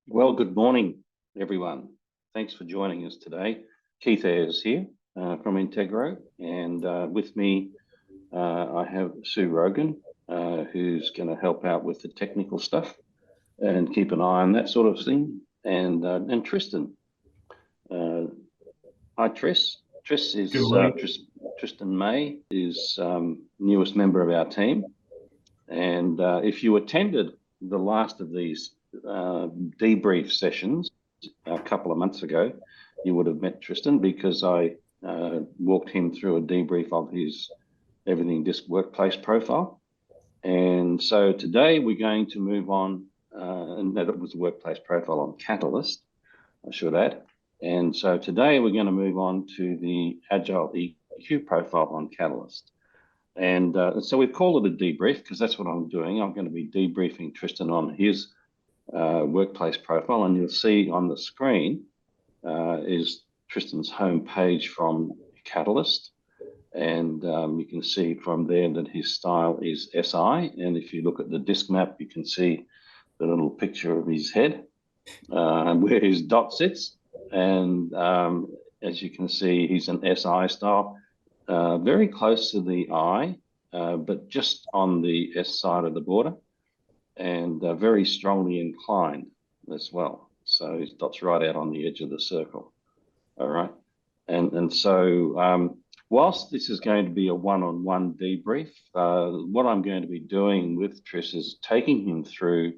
Well, good morning, everyone. Thanks for joining us today. Keith Ayres here from Integro, and with me I have Sue Rogan, who's going to help out with the technical stuff and keep an eye on that sort of thing, and Tristan. Hi, Tris. Tristan May is newest member of our team, and if you attended the last of these debrief sessions a couple of months ago, you would have met Tristan because I walked him through a debrief of his Everything Disc workplace profile. And so today we're going to move on, and that was a workplace profile on Catalyst, I should add. And so today we're going to move on to the Agile EQ profile on Catalyst. And so we've called it a debrief because that's what I'm doing. I'm going to be debriefing Tristan on his workplace profile, and you'll see on the screen is Tristan's home page from Catalyst, and you can see from there that his style is SI, and if you look at the disc map you can see the little picture of his head and where his dot sits, and as you can see he's an SI style, very close to the I, but just on the S side of the border, and very strongly inclined as well. So his dot's right out on the edge of the circle. All right. And so whilst this is going to be a one-on-one debrief, what I'm going to be doing with Tris is taking him through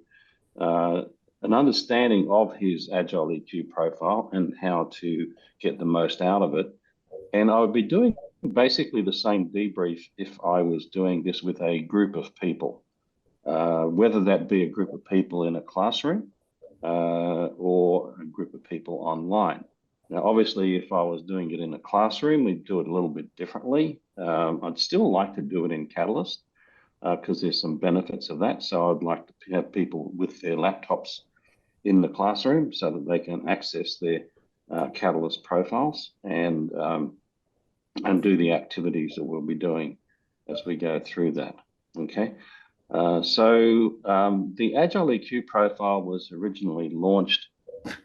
an understanding of his Agile EQ profile and how to get the most out of it. And I would be doing basically the same debrief if I was doing this with a group of people. Whether that be a group of people in a classroom or a group of people online. Now, obviously, if I was doing it in a classroom, we'd do it a little bit differently. I'd still like to do it in Catalyst because there's some benefits of that. So I'd like to have people with their laptops in the classroom so that they can access their Catalyst profiles and do the activities that we'll be doing as we go through that. Okay. So the Agile EQ profile was originally launched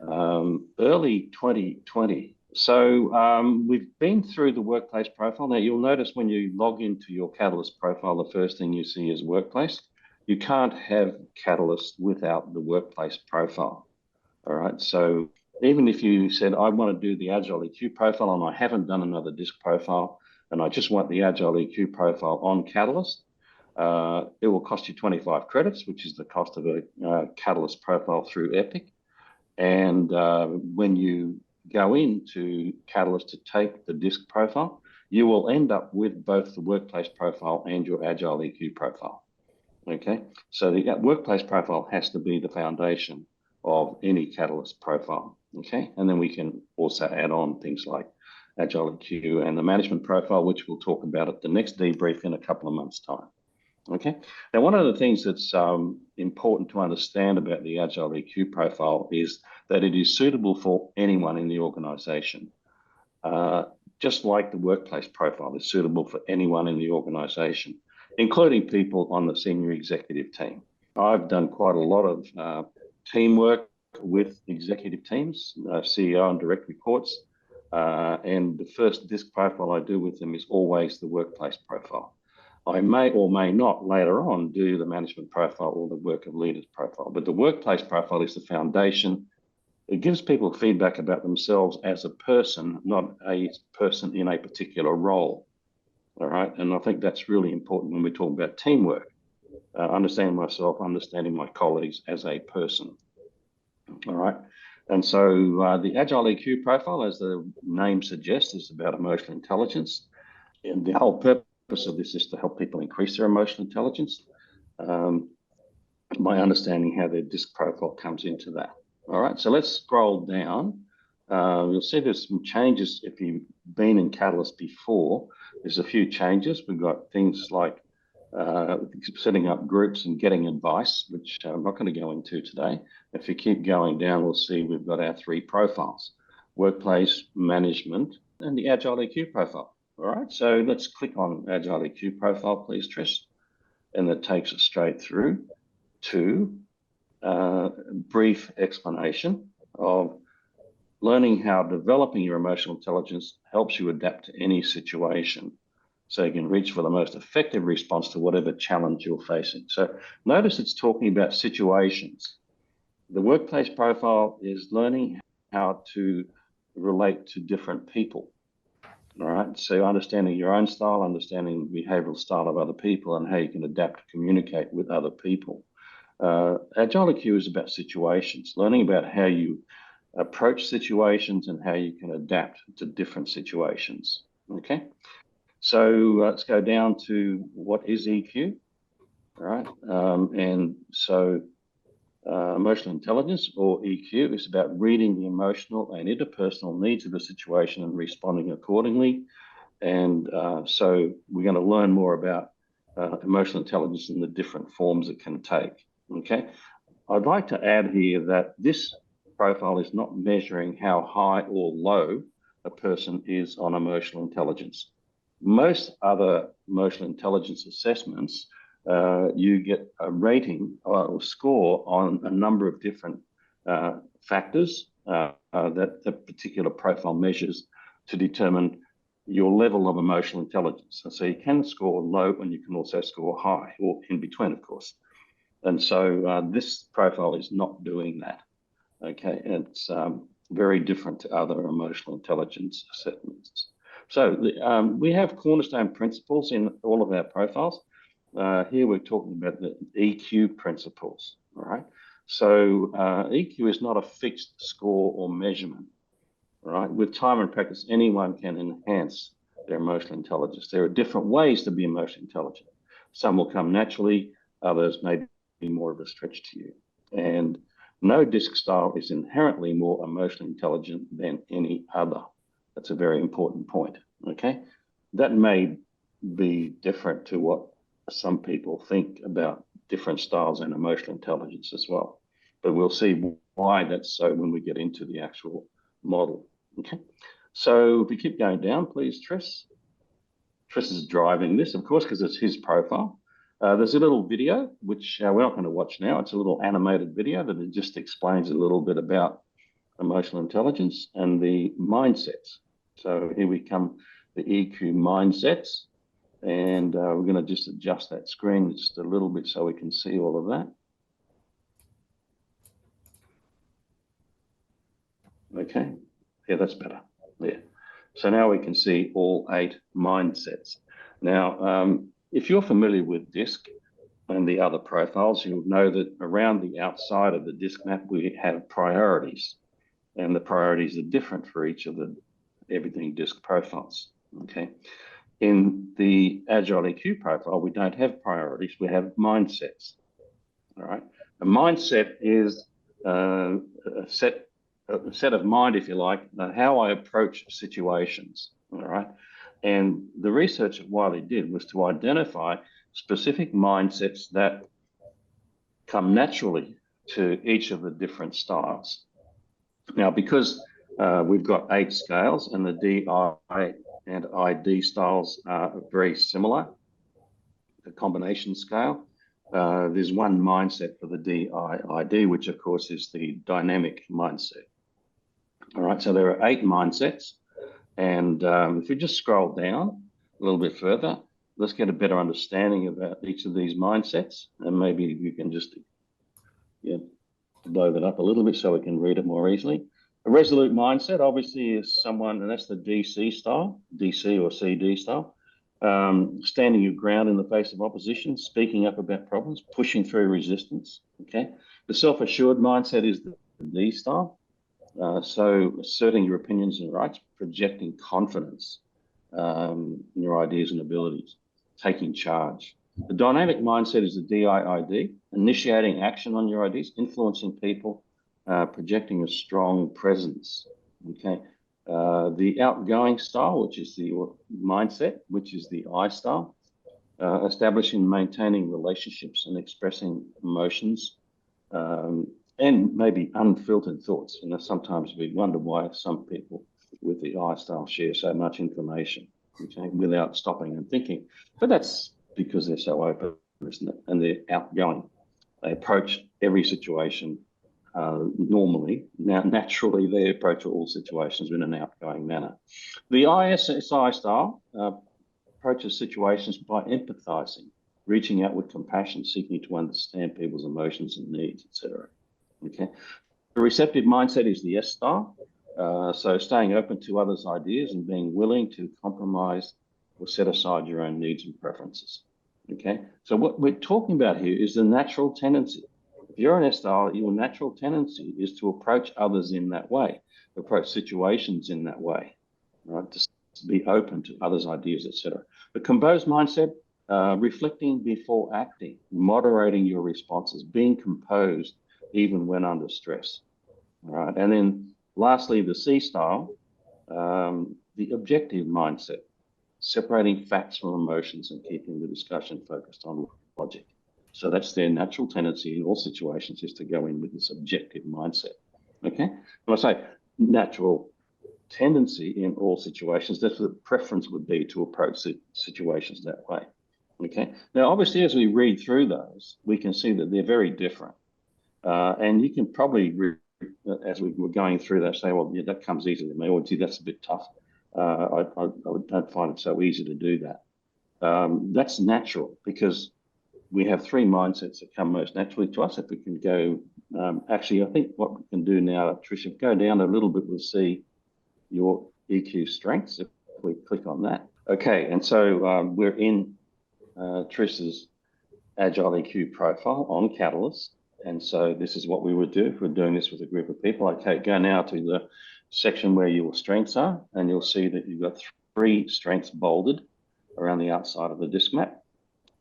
early 2020. So we've been through the workplace profile. Now you'll notice when you log into your Catalyst profile, the first thing you see is workplace. You can't have Catalyst without the workplace profile. All right. So even if you said, I want to do the Agile EQ profile and I haven't done another disc profile and I just want the Agile EQ profile on Catalyst, it will cost you 25 credits, which is the cost of a Catalyst profile through Epic. And when you go into Catalyst to take the disc profile, you will end up with both the workplace profile and your Agile EQ profile. Okay, so the workplace profile has to be the foundation of any Catalyst profile. Okay, and then we can also add on things like Agile EQ and the management profile, which we'll talk about at the next debrief in a couple of months' time. Okay. Now, one of the things that's important to understand about the Agile EQ profile is that it is suitable for anyone in the organization. Just like the workplace profile is suitable for anyone in the organization, including people on the senior executive team. I've done quite a lot of teamwork with executive teams, CEO and direct reports, and the first disc profile I do with them is always the workplace profile. I may or may not later on do the management profile or the work of leaders profile, but the workplace profile is the foundation. It gives people feedback about themselves as a person, not a person in a particular role. All right. And I think that's really important when we talk about teamwork. Understanding myself, understanding my colleagues as a person. All right. And so the Agile EQ profile, as the name suggests, is about emotional intelligence. And the whole purpose of this is to help people increase their emotional intelligence by understanding how their disc profile comes into that. All right, so let's scroll down. You'll see there's some changes. If you've been in Catalyst before, there's a few changes. We've got things like setting up groups and getting advice, which I'm not going to go into today. If you keep going down, we'll see we've got our three profiles: workplace, management, and the Agile EQ profile. All right, so let's click on Agile EQ profile, please, Tris. And that takes us straight through to brief explanation of learning how developing your emotional intelligence helps you adapt to any situation, so you can reach for the most effective response to whatever challenge you're facing. So notice it's talking about situations. The workplace profile is learning how to relate to different people. All right, so understanding your own style, understanding the behavioral style of other people, and how you can adapt to communicate with other people. Agile EQ is about situations, learning about how you approach situations and how you can adapt to different situations. Okay, so let's go down to what is EQ, all right? And so emotional intelligence, or EQ, is about reading the emotional and interpersonal needs of the situation and responding accordingly. And so we're going to learn more about emotional intelligence and the different forms it can take. Okay, I'd like to add here that this profile is not measuring how high or low a person is on emotional intelligence. Most other emotional intelligence assessments, you get a rating or score on a number of different factors that the particular profile measures to determine your level of emotional intelligence. And so you can score low and you can also score high, or in between, of course. And so this profile is not doing that. Okay, it's very different to other emotional intelligence assessments. So we have cornerstone principles in all of our profiles. Here we're talking about the EQ principles, all right? So EQ is not a fixed score or measurement, all right? With time and practice, anyone can enhance their emotional intelligence. There are different ways to be emotionally intelligent. Some will come naturally, others may be more of a stretch to you. And no disc style is inherently more emotionally intelligent than any other. That's a very important point, okay? That may be different to what some people think about different styles and emotional intelligence as well. But we'll see why that's so when we get into the actual model, okay? So if we keep going down, please, Tris. Tris is driving this, of course, because it's his profile. There's a little video, which we're not going to watch now. It's a little animated video that it just explains a little bit about emotional intelligence and the mindsets. So here we come, the EQ mindsets. And we're going to just adjust that screen just a little bit so we can see all of that. Okay, yeah, that's better. Yeah. So now we can see all 8 mindsets. Now, if you're familiar with DISC and the other profiles, you'll know that around the outside of the DISC map, we have priorities. And the priorities are different for each of the everything DISC profiles, okay? In the Agile EQ profile, we don't have priorities, we have mindsets, all right? A mindset is a set of mind, if you like, how I approach situations, all right? And the research that Wiley did was to identify specific mindsets that come naturally to each of the different styles. Now, because we've got 8 scales and the DI and ID styles are very similar, the combination scale, there's one mindset for the DI/ID, which of course is the dynamic mindset. All right, so there are 8 mindsets. And if we just scroll down a little bit further, let's get a better understanding about each of these mindsets. And maybe you can just blow that up a little bit so we can read it more easily. A resolute mindset obviously is someone, and that's the DC style, DC or CD style, standing your ground in the face of opposition, speaking up about problems, pushing through resistance, okay? The self-assured mindset is the D style. So asserting your opinions and rights, projecting confidence in your ideas and abilities, taking charge. The dynamic mindset is the DIID, initiating action on your ideas, influencing people, projecting a strong presence, okay? The outgoing style, which is the mindset, which is the I style, establishing and maintaining relationships and expressing emotions, and maybe unfiltered thoughts. And sometimes we wonder why some people with the I style share so much information, okay, without stopping and thinking. But that's because they're so open, isn't it? And they're outgoing. They approach every situation normally. Now, naturally, they approach all situations in an outgoing manner. The ISSI style approaches situations by empathizing, reaching out with compassion, seeking to understand people's emotions and needs, etc. Okay. The receptive mindset is the S style. So staying open to others' ideas and being willing to compromise or set aside your own needs and preferences. Okay. So what we're talking about here is the natural tendency. If you're an S style, your natural tendency is to approach others in that way, approach situations in that way, right? To be open to others' ideas, etc. The composed mindset, reflecting before acting, moderating your responses, being composed even when under stress. All right. And then lastly, the C style, the objective mindset, separating facts from emotions and keeping the discussion focused on logic. So that's their natural tendency in all situations, is to go in with this objective mindset. Okay. When I say natural tendency in all situations, that's what the preference would be, to approach situations that way. Okay. Now, obviously, as we read through those, we can see that they're very different. And you can probably, as we were going through that, say, well, yeah, that comes easy to me, or gee, that's a bit tough. I don't find it so easy to do that. That's natural, because we have three mindsets that come most naturally to us. If we can go, actually, I think what we can do now, Tricia, go down a little bit, we'll see your EQ strengths if we click on that. Okay, and so we're in Trish's Agile EQ profile on Catalyst. And so this is what we would do if we're doing this with a group of people. Okay, go now to the section where your strengths are, and you'll see that you've got three strengths bolded around the outside of the disc map.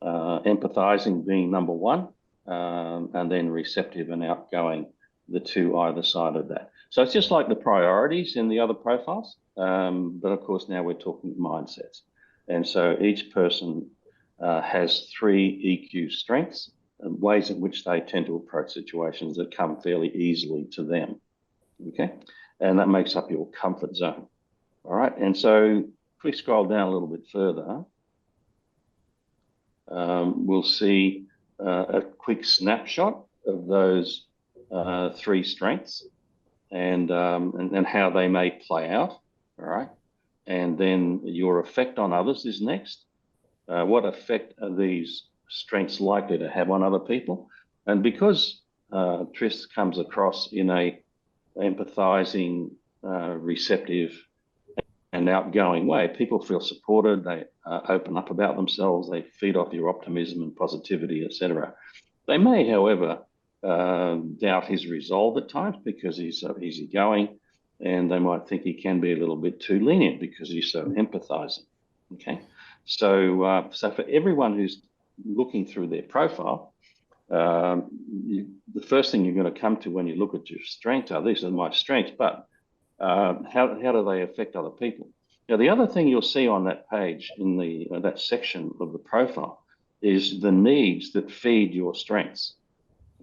Empathizing being number one, and then receptive and outgoing, the two either side of that. So it's just like the priorities in the other profiles, but of course now we're talking mindsets. And so each person has three EQ strengths and ways in which they tend to approach situations that come fairly easily to them. Okay, and that makes up your comfort zone. All right, and so if we scroll down a little bit further, we'll see a quick snapshot of those three strengths and how they may play out. All right, and then your effect on others is next. What effect are these strengths likely to have on other people? And because Trish comes across in a empathizing, receptive and outgoing way, people feel supported, they open up about themselves, they feed off your optimism and positivity, etc. They may, however, doubt his resolve at times because he's so easygoing, and they might think he can be a little bit too lenient because he's so empathizing. Okay, so for everyone who's looking through their profile, the first thing you're going to come to when you look at your strengths are, these are my strengths, but how do they affect other people? Now, the other thing you'll see on that page in the that section of the profile is the needs that feed your strengths.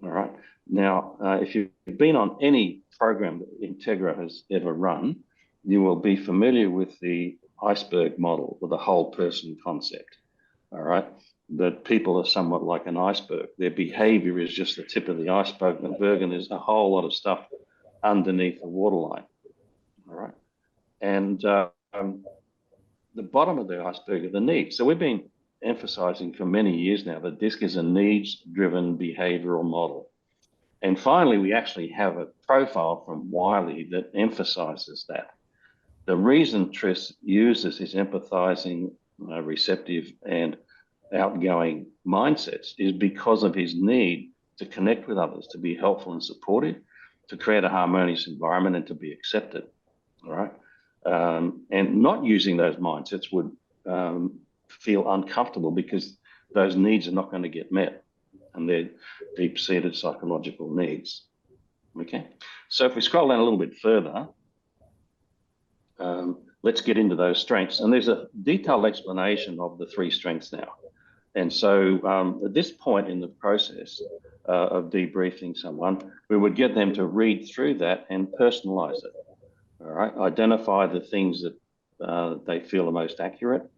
All right. Now, if you've been on any program that Integra has ever run, you will be familiar with the iceberg model, or the whole person concept. All right. That people are somewhat like an iceberg. Their behavior is just the tip of the iceberg, and there's a whole lot of stuff underneath the waterline. All right. And the bottom of the iceberg are the needs. So we've been emphasizing for many years now that DISC is a needs-driven behavioral model. And finally, we actually have a profile from Wiley that emphasizes that. The reason Trish uses his empathizing, receptive, and outgoing mindsets is because of his need to connect with others, to be helpful and supportive, to create a harmonious environment, and to be accepted. All right. And not using those mindsets would feel uncomfortable because those needs are not going to get met, and they're deep-seated psychological needs. Okay. So if we scroll down a little bit further, let's get into those strengths. And there's a detailed explanation of the three strengths now. And so at this point in the process of debriefing someone, we would get them to read through that and personalize it. All right, identify the things that they feel are most accurate.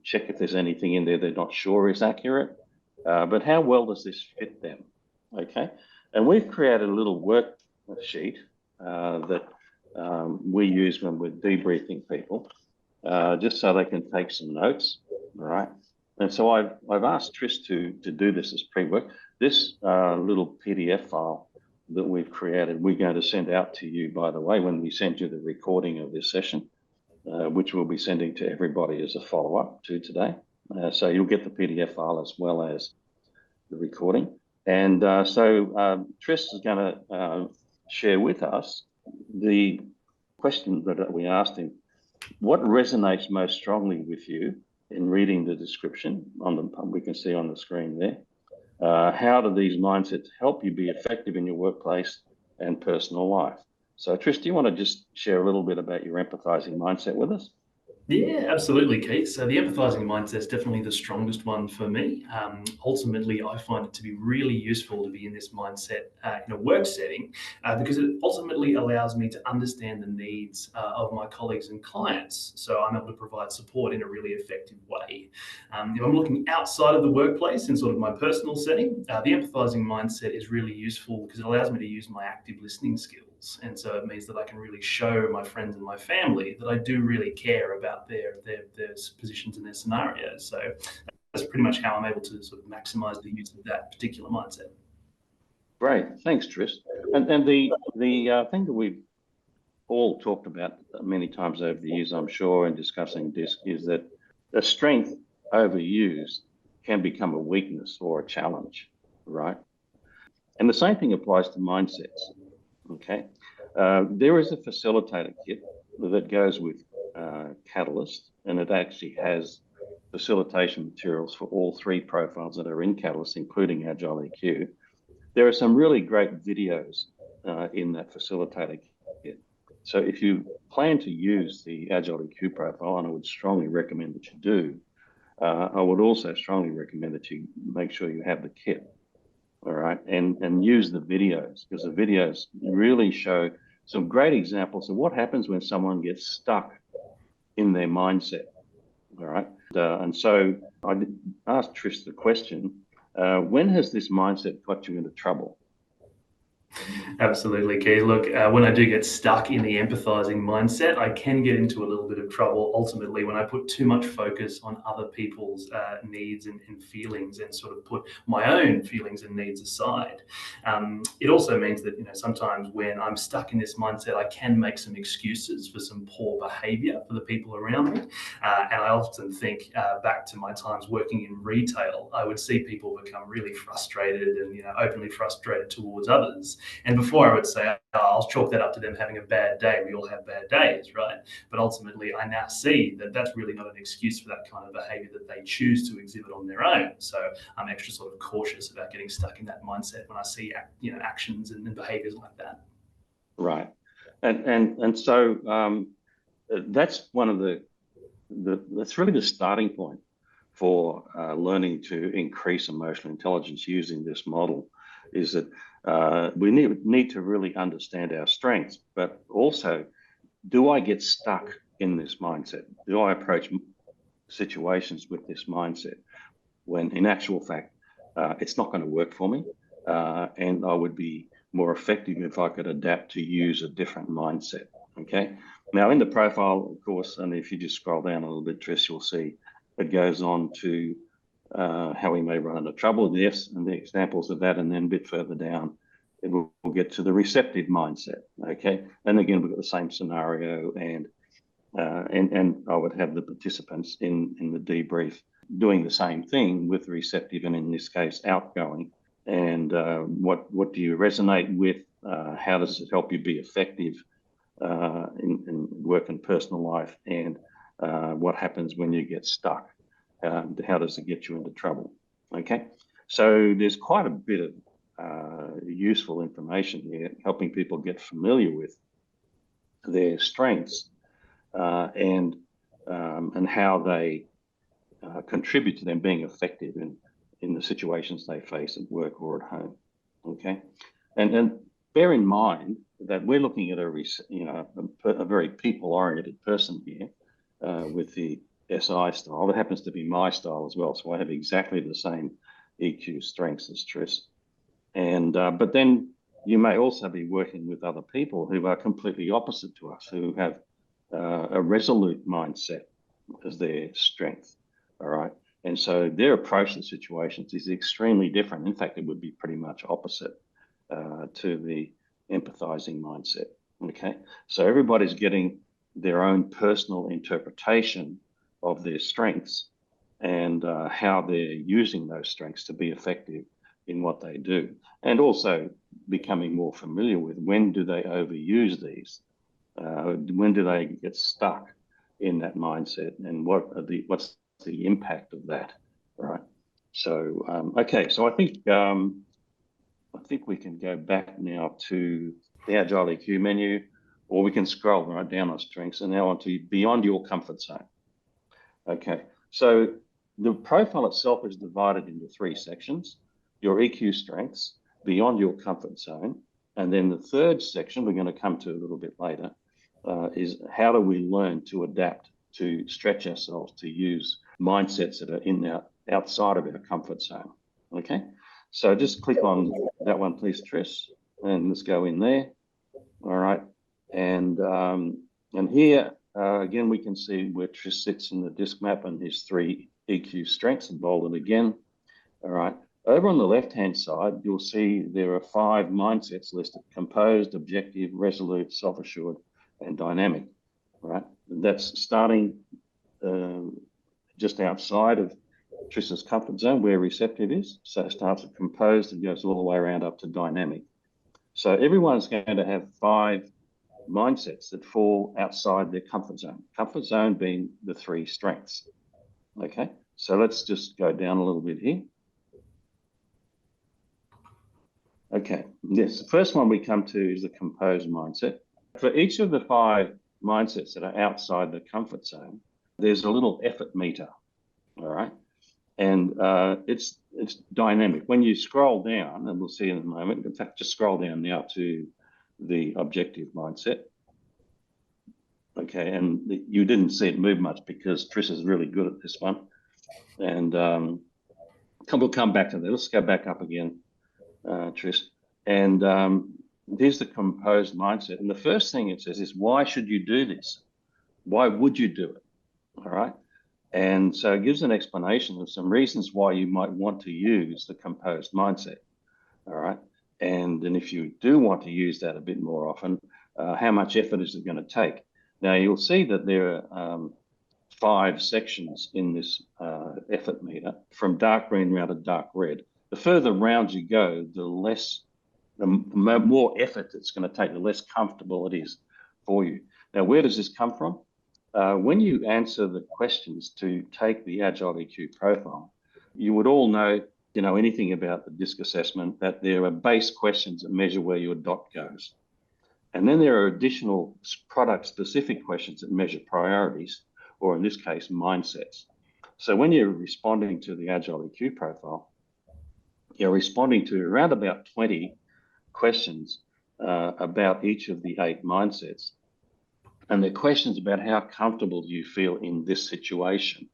Check if there's anything in there they're not sure is accurate. but how well does this fit them? Okay, and we've created a little worksheet that we use when we're debriefing people, just so they can take some notes, right? And so I've asked Tris to do this as pre-work. This little PDF file that we've created, we're going to send out to you, by the way, when we send you the recording of this session, which we'll be sending to everybody as a follow-up to today. So you'll get the PDF file as well as the recording. And so Tris is going to share with us the question that we asked him. What resonates most strongly with you in reading the description we can see on the screen there? How do these mindsets help you be effective in your workplace and personal life? So Tris, do you want to just share a little bit about your empathizing mindset with us? Yeah, absolutely, Keith. So the empathizing mindset is definitely the strongest one for me. Ultimately, I find it to be really useful to be in this mindset in a work setting because it ultimately allows me to understand the needs of my colleagues and clients. So I'm able to provide support in a really effective way. If I'm looking outside of the workplace in sort of my personal setting, the empathizing mindset is really useful because it allows me to use my active listening skills. And so it means that I can really show my friends and my family that I do really care about their positions and their scenarios. So that's pretty much how I'm able to sort of maximize the use of that particular mindset. Great, thanks, Tris. And the thing that we've all talked about many times over the years, I'm sure, in discussing this, is that a strength overused can become a weakness or a challenge, right? And the same thing applies to mindsets. Okay, there is a facilitator kit that goes with Catalyst, and it actually has facilitation materials for all three profiles that are in Catalyst, including Agile EQ. There are some really great videos in that facilitator kit. So if you plan to use the Agile EQ profile, and I would strongly recommend that you do, I would also strongly recommend that you make sure you have the kit. All right, and use the videos, because the videos really show some great examples of what happens when someone gets stuck in their mindset. All right, and so I asked Tris the question, when has this mindset got you into trouble? Absolutely, Keith. Look, when I do get stuck in the empathizing mindset, I can get into a little bit of trouble ultimately when I put too much focus on other people's needs and feelings and sort of put my own feelings and needs aside. It also means that, sometimes when I'm stuck in this mindset, I can make some excuses for some poor behavior for the people around me. And I often think back to my times working in retail, I would see people become really frustrated and, openly frustrated towards others. And before I would say, I'll chalk that up to them having a bad day. We all have bad days, right? But ultimately, I now see that that's really not an excuse for that kind of behavior that they choose to exhibit on their own. So I'm extra sort of cautious about getting stuck in that mindset when I see, actions and behaviors like that. Right, and so that's one of that's really the starting point for learning to increase emotional intelligence using this model, is that we need to really understand our strengths, but also, do I get stuck in this mindset? Do I approach situations with this mindset when in actual fact, it's not going to work for me? And I would be more effective if I could adapt to use a different mindset, okay? Now in the profile, of course, and if you just scroll down a little bit, Tris, you'll see it goes on to how we may run into trouble, yes, and the examples of that, and then a bit further down, we'll get to the receptive mindset, okay? And again, we've got the same scenario, and I would have the participants in the debrief doing the same thing with receptive, and in this case, outgoing. And what do you resonate with? How does it help you be effective in work and personal life? And what happens when you get stuck? How does it get you into trouble? Okay, so there's quite a bit of useful information here, helping people get familiar with their strengths and how they contribute to them being effective in the situations they face at work or at home. Okay, and bear in mind that we're looking at a very people-oriented person here with the SI style. That happens to be my style as well, so I have exactly the same EQ strengths as Tris. And but then you may also be working with other people who are completely opposite to us, who have a resolute mindset as their strength. All right. And so their approach to situations is extremely different. In fact, it would be pretty much opposite to the empathizing mindset. Okay. So everybody's getting their own personal interpretation of their strengths and how they're using those strengths to be effective in what they do, and also becoming more familiar with when do they overuse these, when do they get stuck in that mindset, and what's the impact of that, right? So okay, so I think we can go back now to the Agile EQ menu, or we can scroll right down on strengths and now onto beyond your comfort zone. Okay, so the profile itself is divided into 3 sections: your EQ strengths, beyond your comfort zone, and then the third section we're going to come to a little bit later is how do we learn to adapt, to stretch ourselves, to use mindsets that are outside of our comfort zone. Okay, so just click on that one, please, Tris, and let's go in there. All right, and here again we can see where Tris sits in the disk map and his 3 EQ strengths, and bolded again. All right. Over on the left-hand side, you'll see there are 5 mindsets listed: composed, objective, resolute, self-assured, and dynamic. Right. That's starting just outside of Tris's comfort zone where receptive is. So it starts at composed and goes all the way around up to dynamic. So everyone's going to have 5 mindsets that fall outside their comfort zone. Comfort zone being the 3 strengths. Okay. So let's just go down a little bit here. Okay, yes, the first one we come to is the composed mindset. For each of the 5 mindsets that are outside the comfort zone, there's a little effort meter, all right? And it's dynamic. When you scroll down, and we'll see in a moment, in fact, just scroll down now to the objective mindset. Okay, and you didn't see it move much because Tris is really good at this one. And we'll come back to that. Let's go back up again. Tris, and there's the composed mindset. And the first thing it says is, why should you do this? Why would you do it? All right. And so it gives an explanation of some reasons why you might want to use the composed mindset. All right. And then if you do want to use that a bit more often, how much effort is it going to take? Now, you'll see that there are 5 sections in this effort meter, from dark green round to dark red. The further round you go, the more effort it's going to take, the less comfortable it is for you. Now, where does this come from? When you answer the questions to take the Agile EQ profile, you would all know, anything about the DISC assessment, that there are base questions that measure where your dot goes. And then there are additional product-specific questions that measure priorities, or in this case, mindsets. So when you're responding to the Agile EQ profile, you're responding to around about 20 questions about each of the 8 mindsets. And they're questions about how comfortable you feel in this situation,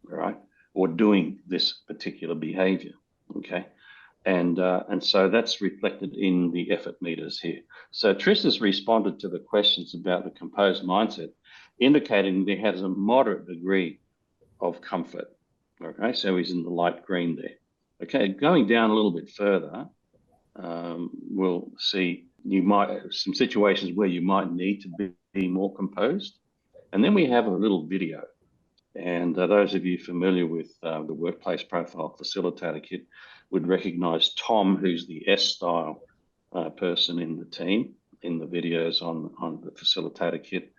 right? Or doing this particular behavior, okay? And so that's reflected in the effort meters here. So Tris has responded to the questions about the composed mindset, indicating there has a moderate degree of comfort, okay? So he's in the light green there. Okay, going down a little bit further, we'll see some situations where you might need to be more composed. And then we have a little video. And those of you familiar with the workplace profile facilitator kit would recognize Tom, who's the S-style person in the team in the videos on the facilitator kit.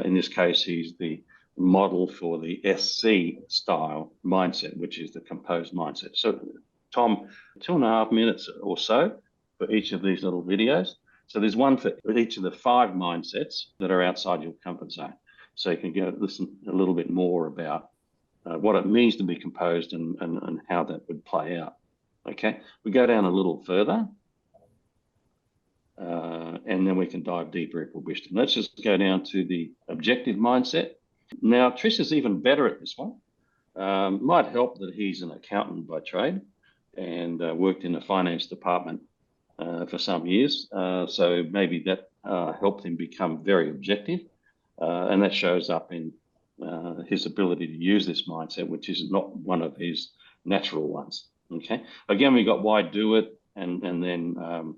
In this case, he's the model for the SC style mindset, which is the composed mindset. So Tom, 2.5 minutes or so for each of these little videos. So there's one for each of the 5 mindsets that are outside your comfort zone. So you can go listen a little bit more about what it means to be composed and how that would play out. Okay, we go down a little further and then we can dive deeper if we wish to. Let's just go down to the objective mindset. Now, Tris is even better at this one. Might help that he's an accountant by trade, and worked in the finance department for some years. So maybe that helped him become very objective. And that shows up in his ability to use this mindset, which is not one of his natural ones. Okay. Again, we got why do it, and then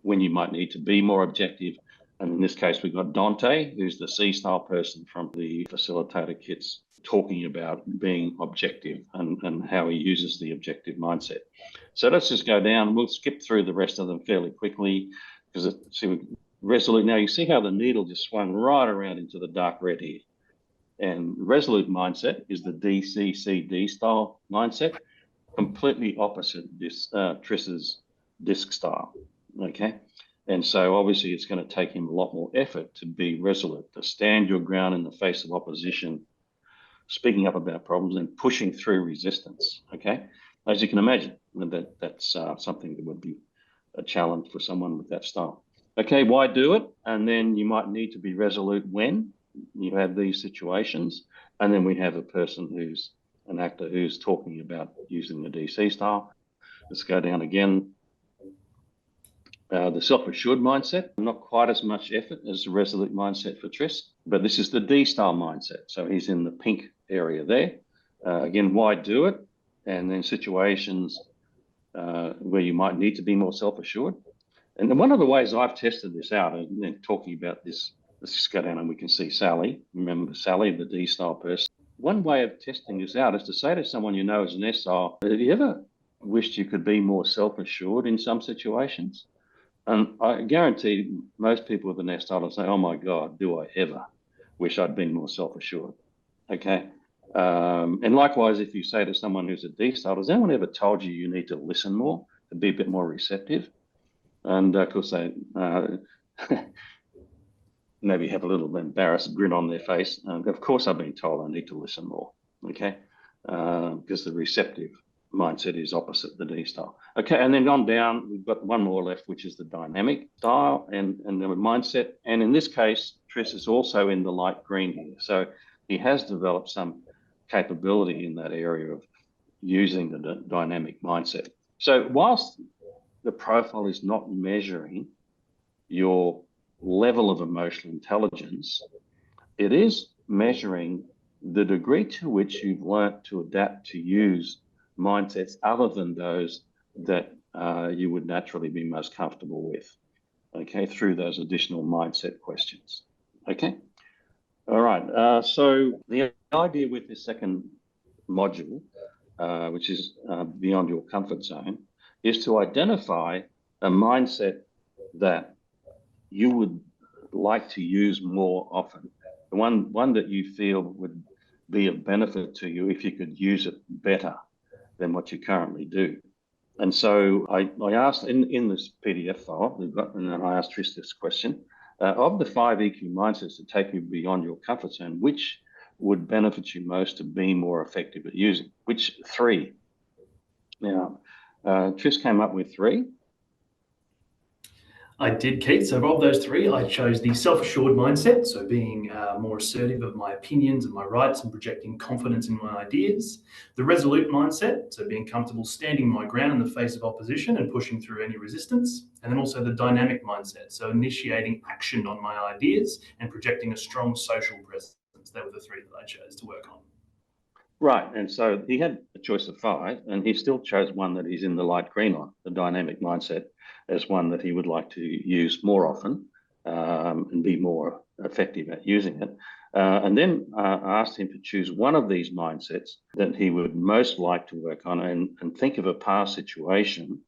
when you might need to be more objective. And in this case, we've got Dante, who's the C-style person from the facilitator kits, talking about being objective and how he uses the objective mindset. So let's just go down. We'll skip through the rest of them fairly quickly because resolute. Now you see how the needle just swung right around into the dark red here. And resolute mindset is the DCCD style mindset, completely opposite this Triss's disc style. Okay. And so obviously it's going to take him a lot more effort to be resolute, to stand your ground in the face of opposition, speaking up about problems and pushing through resistance. Okay. As you can imagine, that's something that would be a challenge for someone with that style. Okay. Why do it? And then you might need to be resolute when you have these situations. And then we have a person who's an actor who's talking about using the DC style. Let's go down again. The self-assured mindset, not quite as much effort as the resolute mindset for Triss, but this is the D-style mindset. So he's in the pink area there. Again, why do it? And then situations where you might need to be more self-assured. And one of the ways I've tested this out, and then talking about this, let's just go down and we can see Sally. Remember Sally, the D-style person. One way of testing this out is to say to someone you know as an S-style, have you ever wished you could be more self-assured in some situations? And I guarantee most people with an S-style will say, oh my God, do I ever wish I'd been more self-assured? Okay. And likewise, if you say to someone who's a D-style, has anyone ever told you you need to listen more, to be a bit more receptive? And of course, they maybe have a little embarrassed grin on their face. Of course, I've been told I need to listen more, okay? Because the receptive mindset is opposite the D style. Okay, and then on down, we've got one more left, which is the dynamic style and the mindset. And in this case, Triss is also in the light green here. So he has developed some capability in that area of using the dynamic mindset. So whilst the profile is not measuring your level of emotional intelligence, it is measuring the degree to which you've learnt to adapt to use mindsets other than those that you would naturally be most comfortable with, okay, through those additional mindset questions. Okay. All right. So the idea with this second module, which is beyond your comfort zone, is to identify a mindset that you would like to use more often, the one that you feel would be of benefit to you if you could use it better than what you currently do. And so I asked in this PDF file, and then I asked Triss this question, of the 5 EQ mindsets that take you beyond your comfort zone, which would benefit you most to be more effective at using? Which 3? Now, Triss came up with 3. I did, Keith. So of those 3, I chose the self-assured mindset, so being more assertive of my opinions and my rights and projecting confidence in my ideas. The resolute mindset, so being comfortable standing my ground in the face of opposition and pushing through any resistance. And then also the dynamic mindset, so initiating action on my ideas and projecting a strong social presence. They were the 3 that I chose to work on. Right, and so he had a choice of 5, and he still chose one that he's in the light green on, the dynamic mindset, as one that he would like to use more often and be more effective at using it. And then asked him to choose one of these mindsets that he would most like to work on and think of a past situation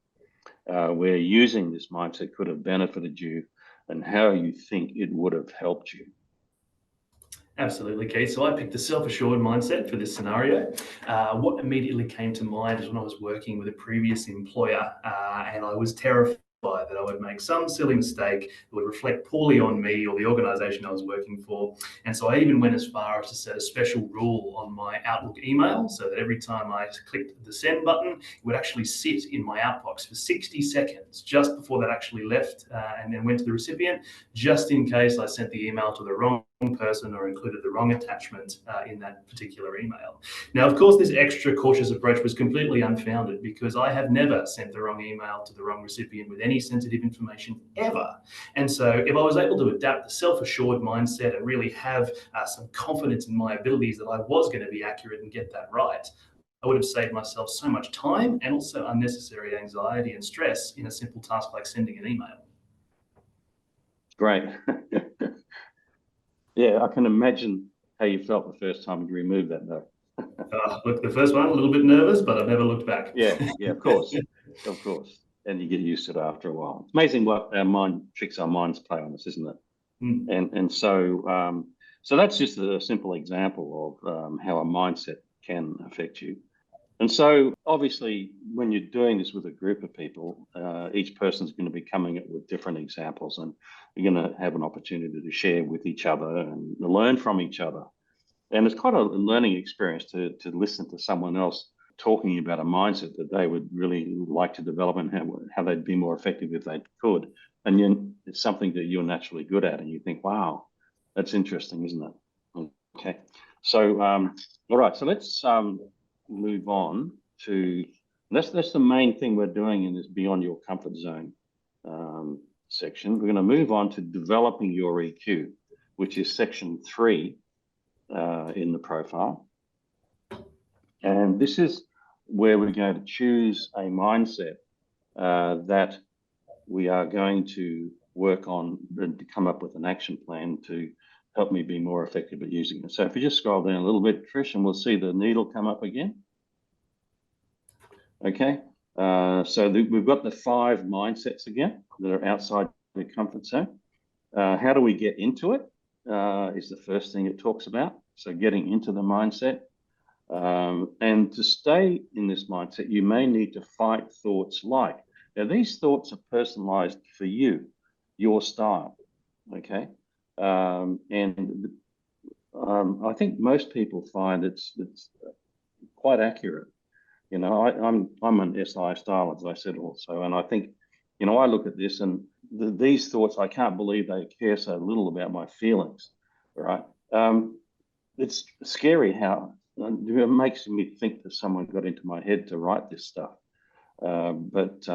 where using this mindset could have benefited you and how you think it would have helped you. Absolutely, Keith. So I picked the self-assured mindset for this scenario. What immediately came to mind is when I was working with a previous employer and I was terrified that I would make some silly mistake that would reflect poorly on me or the organization I was working for. And so I even went as far as to set a special rule on my Outlook email so that every time I clicked the send button, it would actually sit in my outbox for 60 seconds just before that actually left and then went to the recipient, just in case I sent the email to the wrong person or included the wrong attachment in that particular email. Now, of course, this extra cautious approach was completely unfounded because I have never sent the wrong email to the wrong recipient with any sensitive information ever. And so if I was able to adapt the self-assured mindset and really have some confidence in my abilities that I was going to be accurate and get that right, I would have saved myself so much time and also unnecessary anxiety and stress in a simple task like sending an email. Great. Yeah, I can imagine how you felt the first time you removed that note. Look, the first one, a little bit nervous, but I've never looked back. Yeah, of course, of course. And you get used to it after a while. It's amazing what tricks our minds play on us, isn't it? Mm. And so that's just a simple example of how a mindset can affect you. And so obviously, when you're doing this with a group of people, each person's going to be coming up with different examples, and you're going to have an opportunity to share with each other and learn from each other. And it's quite a learning experience to listen to someone else talking about a mindset that they would really like to develop and how they'd be more effective if they could. And it's something that you're naturally good at, and you think, wow, that's interesting, isn't it? Okay. So, all right. So let's move on to that's the main thing we're doing in this beyond your comfort zone section. We're going to move on to developing your EQ, which is section 3 in the profile. And this is where we're going to choose a mindset that we are going to work on and to come up with an action plan to help me be more effective at using it. So if you just scroll down a little bit, Trish, and we'll see the needle come up again. Okay, so we've got the 5 mindsets again that are outside the comfort zone. How do we get into it is the first thing it talks about. So getting into the mindset. And to stay in this mindset, you may need to fight thoughts like. Now, these thoughts are personalized for you, your style, okay? And I think most people find it's quite accurate. You know, I'm an SI style, as I said also, and I think, you know, I look at this and these thoughts, I can't believe they care so little about my feelings, right? It's scary how it makes me think that someone got into my head to write this stuff. But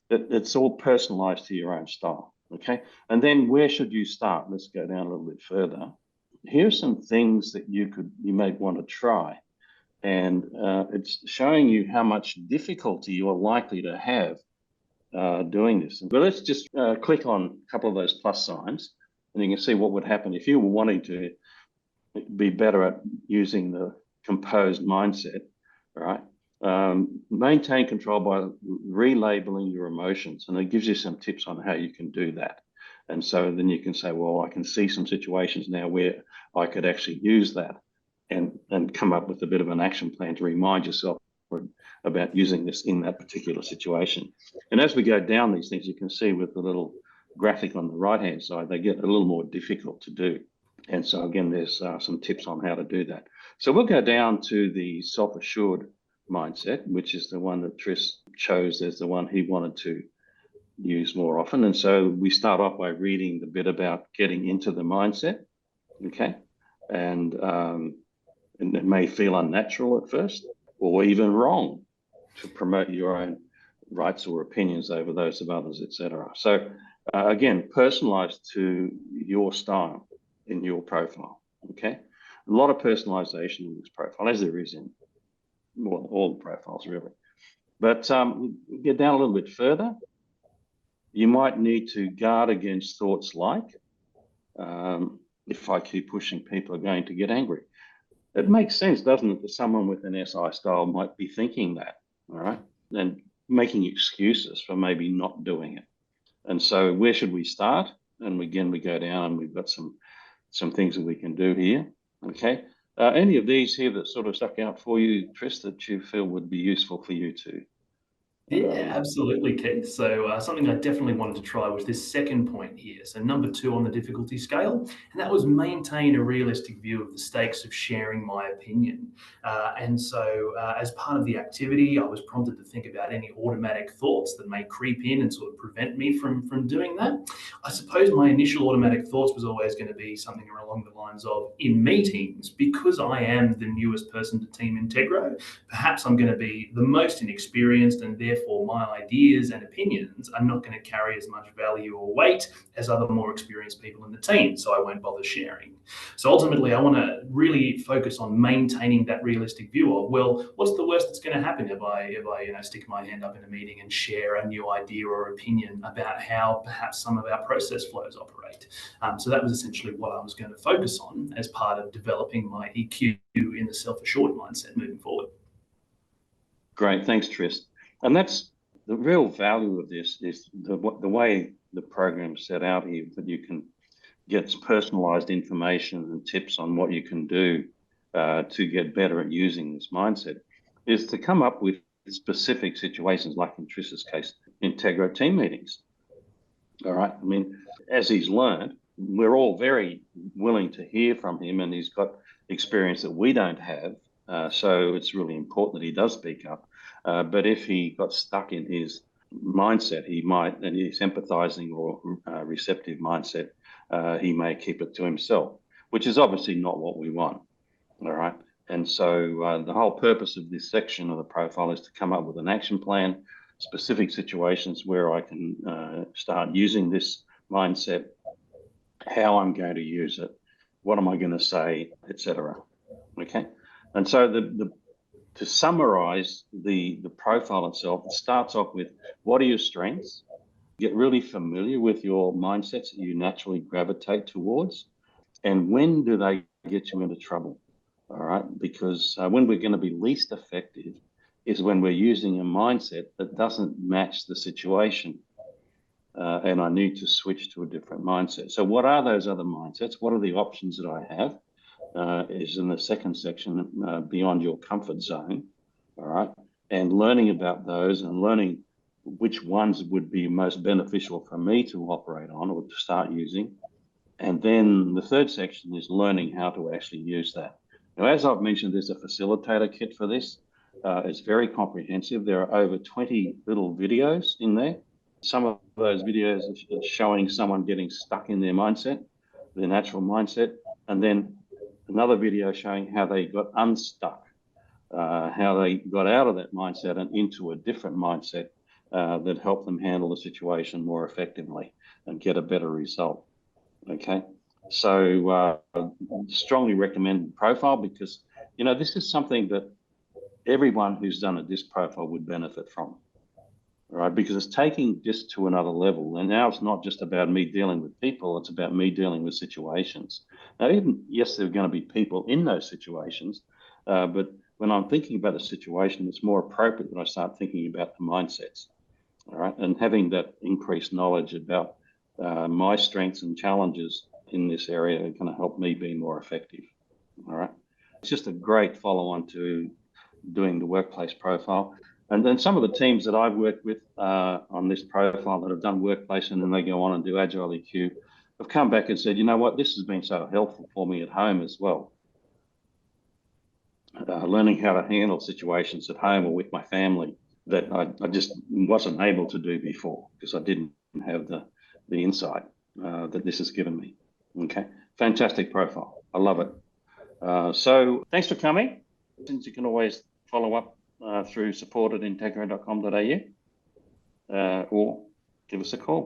it's all personalized to your own style, okay? And then where should you start? Let's go down a little bit further. Here's some things that you may want to try. And it's showing you how much difficulty you're likely to have doing this. But let's just click on a couple of those plus signs, and you can see what would happen if you were wanting to be better at using the composed mindset, right? Maintain control by relabeling your emotions, and it gives you some tips on how you can do that. And so then you can say, well, I can see some situations now where I could actually use that and come up with a bit of an action plan to remind yourself about using this in that particular situation. And as we go down these things, you can see with the little graphic on the right-hand side, they get a little more difficult to do. And so again, there's some tips on how to do that. So we'll go down to the self-assured mindset, which is the one that Tris chose as the one he wanted to use more often. And so we start off by reading the bit about getting into the mindset, okay? And it may feel unnatural at first or even wrong to promote your own rights or opinions over those of others, etc. So again, personalized to your style in your profile, okay? A lot of personalization in this profile, as there is in all the profiles, really. But get down a little bit further. You might need to guard against thoughts like, if I keep pushing, people are going to get angry. It makes sense, doesn't it, that someone with an SI style might be thinking that, all right? And making excuses for maybe not doing it. And so where should we start? And again, we go down and we've got some things that we can do here, okay? Any of these here that sort of stuck out for you, Tris, that you feel would be useful for you to Yeah, absolutely, Keith. So something I definitely wanted to try was this second point here. So number 2 on the difficulty scale, and that was maintain a realistic view of the stakes of sharing my opinion. As part of the activity, I was prompted to think about any automatic thoughts that may creep in and sort of prevent me from doing that. I suppose my initial automatic thoughts was always going to be something along the lines of, in meetings, because I am the newest person to Team Integro, perhaps I'm going to be the most inexperienced, and therefore my ideas and opinions are not going to carry as much value or weight as other more experienced people in the team, so I won't bother sharing. So ultimately, I want to really focus on maintaining that realistic view of, well, what's the worst that's going to happen if I stick my hand up in a meeting and share a new idea or opinion about how perhaps some of our process flows operate. So that was essentially what I was going to focus on as part of developing my EQ in the self-assured mindset moving forward. Great, thanks, Tris. And that's the real value of this, is the way the program's set out here, that you can get personalized information and tips on what you can do to get better at using this mindset, is to come up with specific situations, like in Tris's case, Integro team meetings. All right. I mean, as he's learned, we're all very willing to hear from him, and he's got experience that we don't have. So it's really important that he does speak up. But if he got stuck in his mindset, he might, and his empathizing or receptive mindset, he may keep it to himself, which is obviously not what we want. All right. And so the whole purpose of this section of the profile is to come up with an action plan, specific situations where I can start using this mindset, how I'm going to use it, what am I going to say, etc. Okay. And so to summarize the profile itself, it starts off with, what are your strengths? Get really familiar with your mindsets that you naturally gravitate towards, and when do they get you into trouble? All right, because when we're going to be least effective is when we're using a mindset that doesn't match the situation, and I need to switch to a different mindset. So what are those other mindsets? What are the options that I have? Is in the second section, beyond your comfort zone. All right, and learning about those and learning which ones would be most beneficial for me to operate on or to start using. And then the third section is learning how to actually use that. Now, as I've mentioned, there's a facilitator kit for this. It's very comprehensive. There are over 20 little videos in there. Some of those videos are showing someone getting stuck in their mindset, their natural mindset, and then another video showing how they got unstuck, how they got out of that mindset and into a different mindset that helped them handle the situation more effectively and get a better result. Okay, so strongly recommend profile, because this is something that everyone who's done a DISC profile would benefit from. All right, because it's taking DISC to another level, and now it's not just about me dealing with people; it's about me dealing with situations. Now, yes, there are going to be people in those situations, but when I'm thinking about a situation, it's more appropriate that I start thinking about the mindsets. All right, and having that increased knowledge about my strengths and challenges in this area are going to help me be more effective. All right. It's just a great follow-on to doing the workplace profile. And then some of the teams that I've worked with on this profile that have done workplace and then they go on and do Agile EQ have come back and said, you know what, this has been so helpful for me at home as well. Learning how to handle situations at home or with my family that I just wasn't able to do before because I didn't have the insight that this has given me. Okay, fantastic profile. I love it. So thanks for coming. You can always follow up through support@integro.com.au or give us a call.